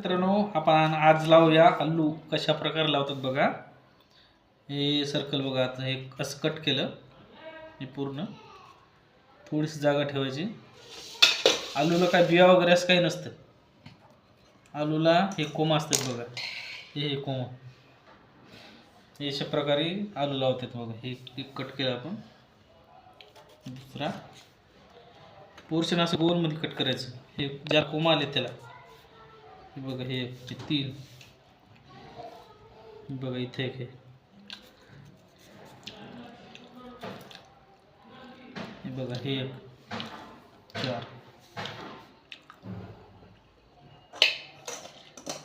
मित्रांनो, आपण आज लावूया आलू. कशा प्रकारे लावतात बघा. हे सर्कल बघा, आता हे असं कट केलं. हे पूर्ण थोडीशी जागा ठेवायची. आलूला काय बिया वगैरे असं काही नसतं. आलूला हे कोंब असतात बघा. हे कोंब हे अशा प्रकारे आलू लावतात बघा. हे कट केलं आपण. दुसरा पोर्शन असं गोलमध्ये कट करायचं. हे ज्या कोंब आले त्याला हे बघा. हे तीन बघा. इथे एक हे बघा. हे एक चार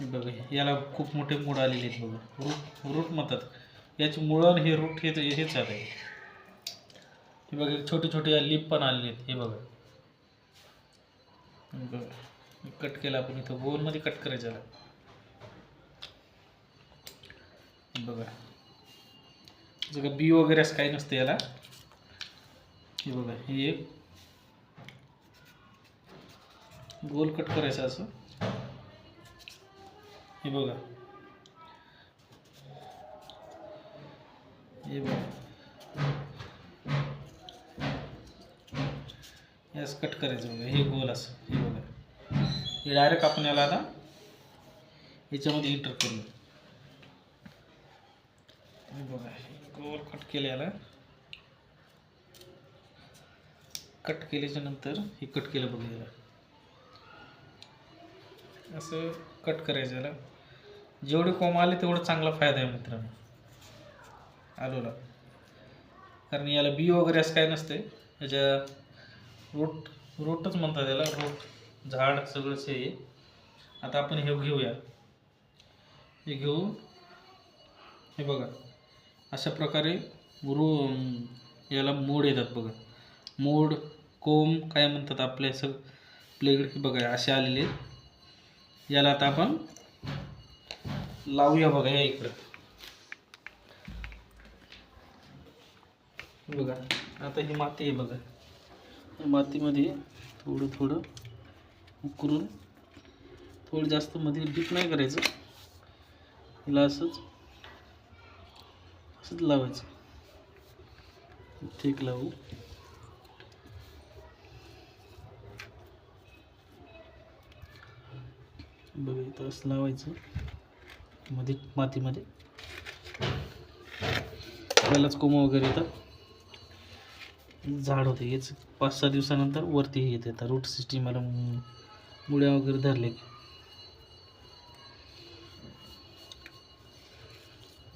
हे बघा. याला खूप मोठे मूळ आलेले आहेत बघा. रूट म्हणतात याची मुळं. हे रूट हेच आहे. हे बघा छोटे छोटे लीप पण आलेले आहेत. हे बघा. कट केला आपण. इथं गोलमध्ये कट करायचं याला. बघा जगा बी वगैरे असं काही नसतं याला. हे बघा. हे एक गोल कट करायचं असं. हे बघा. हे बघा. हे असं कट करायचं बघा. हे गोल असं. हे बघा. हे डायरेक्ट आपण याला आता याच्यामध्ये एंटर करू. हे बघा. गोल कट केलं याला. कट केल्याच्या नंतर हे कट केलं बघा. याला असं कट करायचं. याला जेवढे कोंब आले तेवढं चांगला फायदा आहे मित्रांनो आलूला. कारण याला बी वगैरे असं काय नसते. याच्या रूटच म्हणतात याला. रूट झाड सगळंच हे. आता आपण हे घेऊया. हे घेऊ. हे बघा अशा प्रकारे याला मोड येतात बघा. मोड कोंब काय म्हणतात आपल्या आपल्याकडे बघा असे आलेले. याला आता आपण लावूया बघा. या इकडं बघा. आता ही माती आहे बघा. मातीमध्ये थोडं थोडं उकरून, थोडं जास्त मध्ये डीप नाही करायचं. हिला असंच लावायचं. ठीक लावू. बघा इथं असं लावायचं मध्ये मातीमध्ये. पहिलाच कोंब वगैरे येतात. झाड होते. हेच 5-6 दिवसानंतर वरती हे येते. आता रूट सिस्टीमला मुळ्या वगैरे धरले की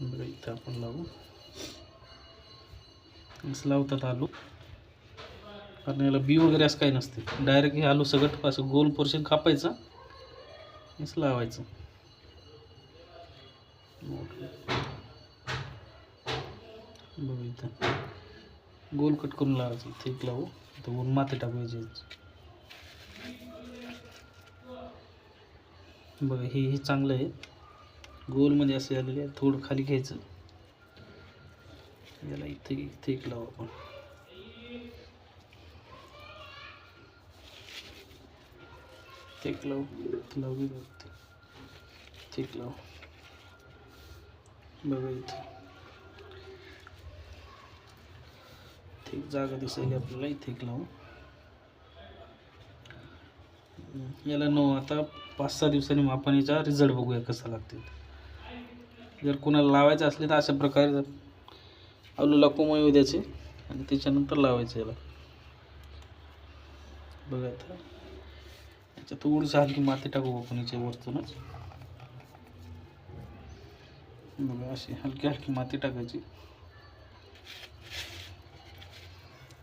बघा इथं आपण लावू. असं लावतात आलू. कारण याला बी वगैरे असं काही नसते. डायरेक्ट हे आलू सगळं असं गोल पोर्शन कापायचं. असं लावायचं. बघा इथं गोल कट करून लावायचं. इथे एक लावू. इथं वर माती टाकायची. बघा हे चांगलं आहे. गोलमध्ये असे आलेले आहे. थोडं खाली घ्यायचं. याला इथे एक लावू आपण. एक लावू. लावू एक लावू. बघा इथे एक जागा दिसेल आपल्याला. इथे एक लावू. याला आता 5-6 दिवसांनी आपण याचा रिझल्ट बघूया कसा लागते. जर कोणाला लावायचं असले तर अशा प्रकारे आलूला कोंब येऊ द्यायचे आणि त्याच्यानंतर लावायचं याला. बघा आता याच्यात थोडीशी हलकी माती टाकू आपण याच्या वरतूनच. बघा अशी हलकी हलकी माती टाकायची.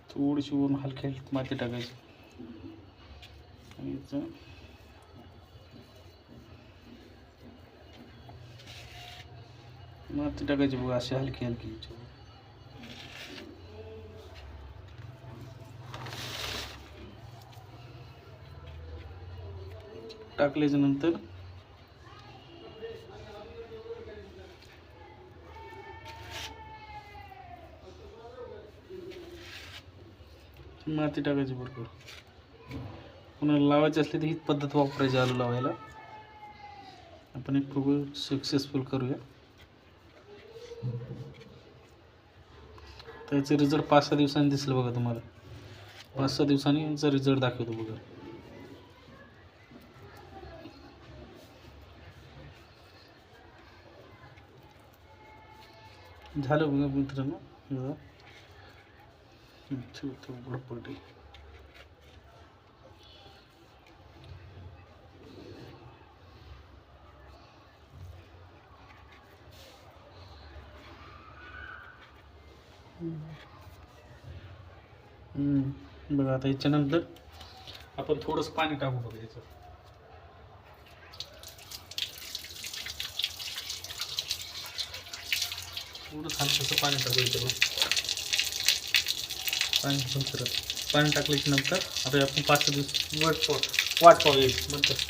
थोडीशी वरून हलकी हलकी माती टाकायची. आणि माती टाकायची बघा अशी हलकी हलकी. टाकल्याच्या नंतर माती टाकायची भरपूर. पुन्हा लावायची असली तर हीच पद्धत वापरायची आलू लावायला. आपण एक प्रोग्राम सक्सेसफुल करूया. त्याचे रिझल्ट 5-6 दिवसांनी दिसलं बघा तुम्हाला. 5-6 दिवसांनी यांचा रिझल्ट दाखवतो बघा. झालं बघा मित्रांनो. प्रॉपर्टी बघा. आता याच्यानंतर आपण थोडंसं पाणी टाकू बघा याचं. थोडं हलकंसं पाणी टाकू याच्यावर. पाणी टाकल्याच्या नंतर आता आपण 5-6 दिवस वाट पाहूया नंतर.